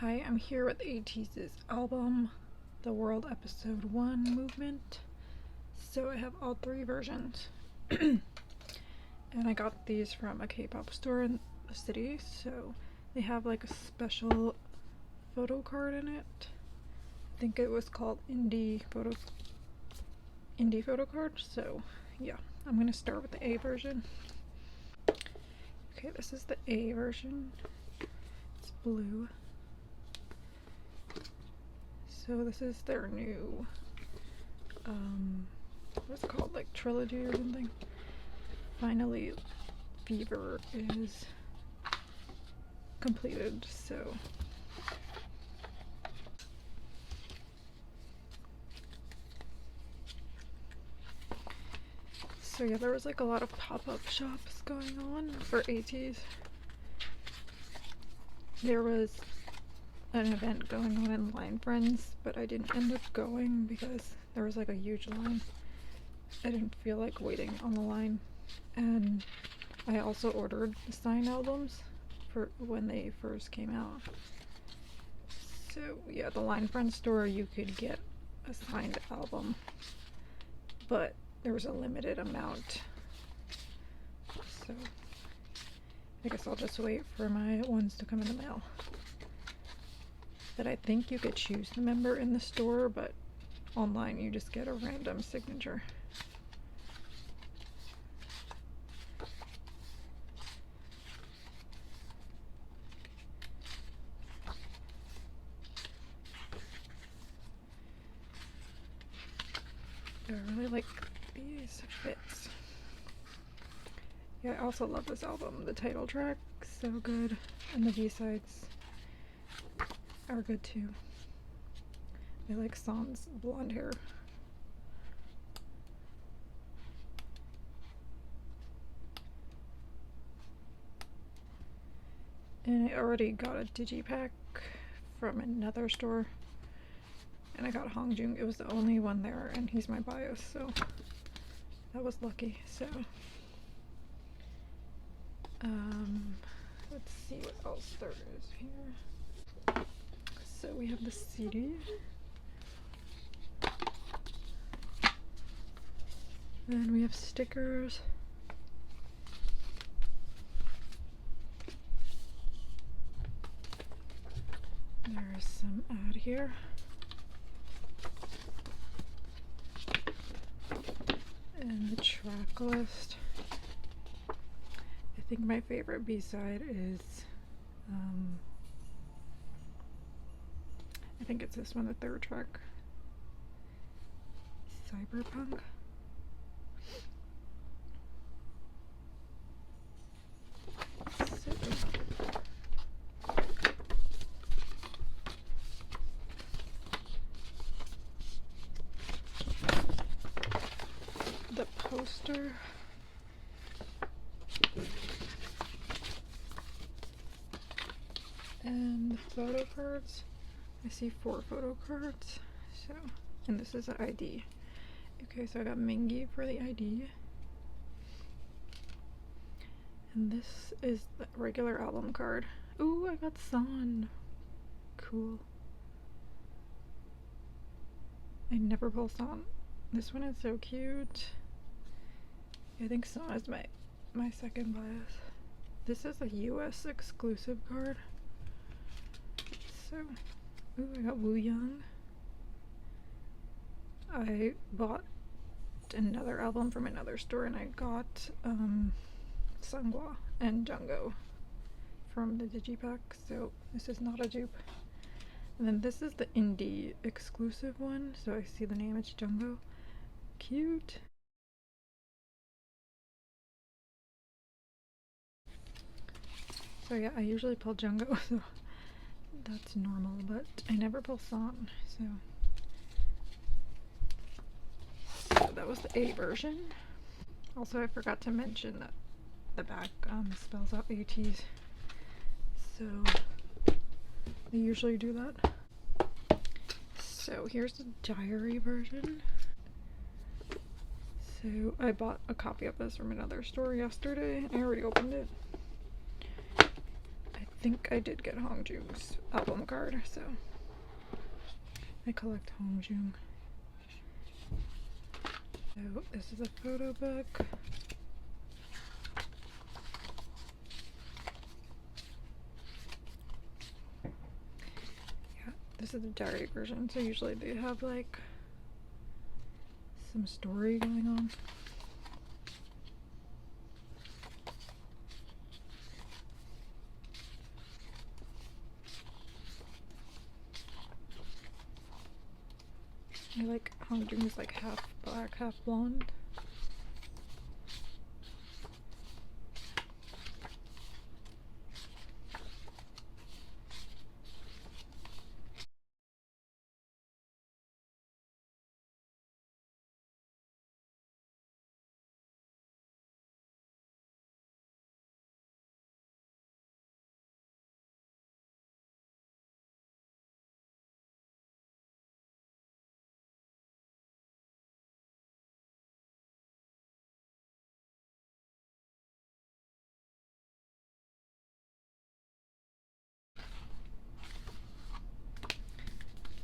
Hi, I'm here with ATEEZ's album, the World Ep.1 movement. So I have all three versions. And I got these from a K-pop store in the city, so they have like a special photo card in it. I think it was called indie photo card. So yeah, I'm gonna start with the A version. Okay, this is the A version. It's blue. So this is their new, what's it called, like trilogy or something. Finally, Fever is completed, so yeah, there was like a lot of pop-up shops going on for ATEEZ. There was an event going on in Line Friends, but I didn't end up going because there was like a huge line. I didn't feel like waiting on the line, and I also ordered the signed albums for when they first came out. So yeah, the Line Friends store, you could get a signed album, but there was a limited amount, so I guess I'll just wait for my ones to come in the mail. But I think you could choose the member in the store, but online you just get a random signature. I really like these fits. Yeah, I also love this album. The title track, so good, and the B-sides are good too. I like San's blonde hair. And I already got a digipack from another store, and I got Hongjung. It was the only one there, and he's my bias, so that was lucky. So let's see what else there is here. So we have the CD. Then we have stickers. There's some ad here. And the track list. I think my favorite B-side is, I think it's this one, the third track. Cyberpunk. The poster. And the photo cards. I see 4 photo cards. So, and this is an ID. Okay, so I got Mingy for the ID. And this is the regular album card. Ooh, I got San. Cool. I never pull San. This one is so cute. I think San is my second bias. This is a US exclusive card. So, ooh, I got Woo Young. I bought another album from another store, and I got Sungwa and Jungkook from the digipack, so this is not a dupe. And then this is the indie exclusive one, so I see the name, it's Jungkook. Cute. So yeah, I usually pull Jungkook, so that's normal, but I never pull San, so that was the A version. Also, I forgot to mention that the back spells out ATEEZ, so they usually do that. So here's the diary version. So I bought a copy of this from another store yesterday. I already opened it. I think I did get Hongjoong's album card, so I collect Hongjoong. So this is a photo book. Yeah, this is the diary version, so usually they have like some story going on. I like Hongjoong is like half black, half blonde.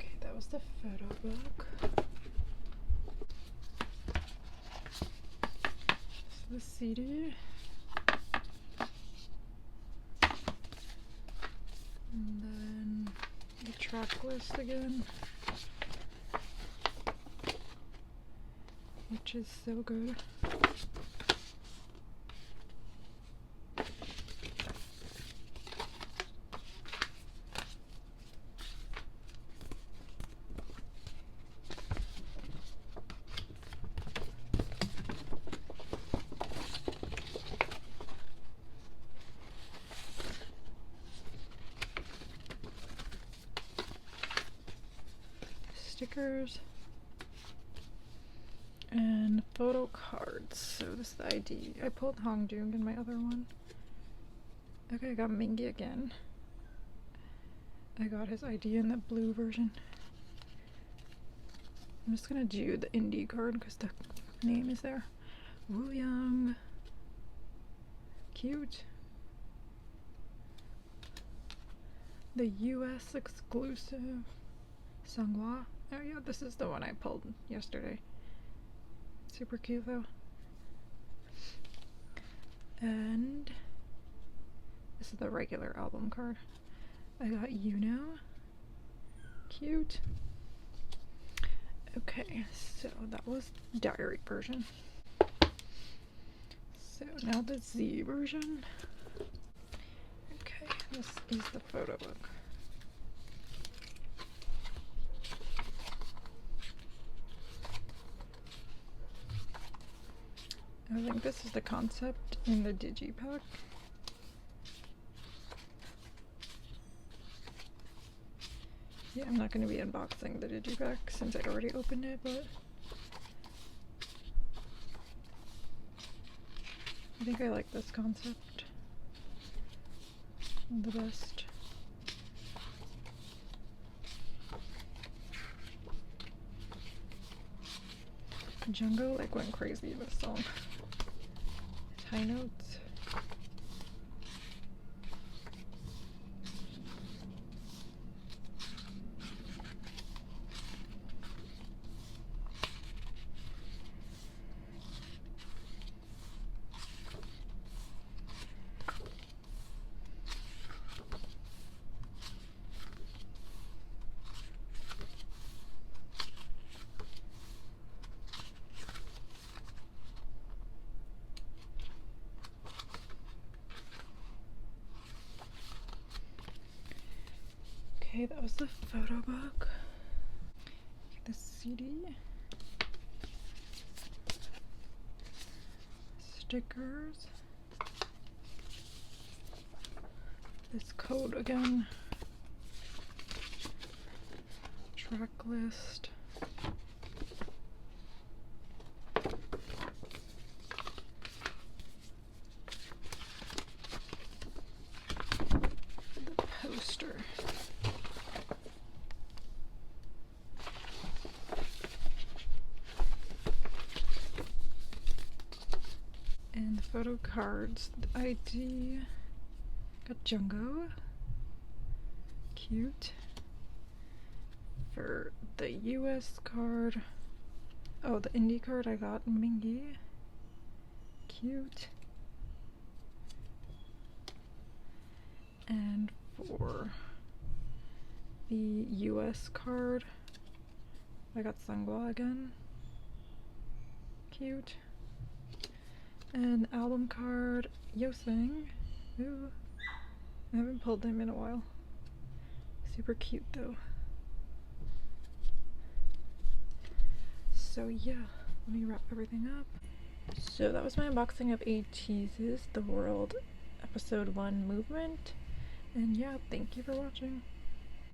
Okay, that was the photo book. The CD, and then the track list again, which is so good. Stickers and photo cards. So this is the ID. I pulled Hongjoong in my other one. Okay, I got Mingi again. I got his ID in the blue version. I'm just gonna do the indie card because the name is there. Woo Young. Cute. The US exclusive. Sanghwa. Oh yeah, this is the one I pulled yesterday. Super cute though. And this is the regular album card. I got Cute. Okay, so that was diary version. So now the Z version. Okay, this is the photo book. I think this is the concept in the digipack. Yeah, I'm not going to be unboxing the digipack since I already opened it, but I think I like this concept the best. Jungkook like went crazy this song. High notes. Okay, that was the photo book. Okay, the CD. Stickers. This code again. Track list. The poster. And the photo cards. The ID. Got Jungkook. cute. For the US card, oh, the indie card, I got Mingy. Cute. And for the US card, I got Sungwa again. Cute. And album card, Yosang. Ooh. I haven't pulled them in a while. Super cute though. So yeah, let me wrap everything up. So that was my unboxing of ATEEZ, the World Episode 1 movement. And yeah, thank you for watching.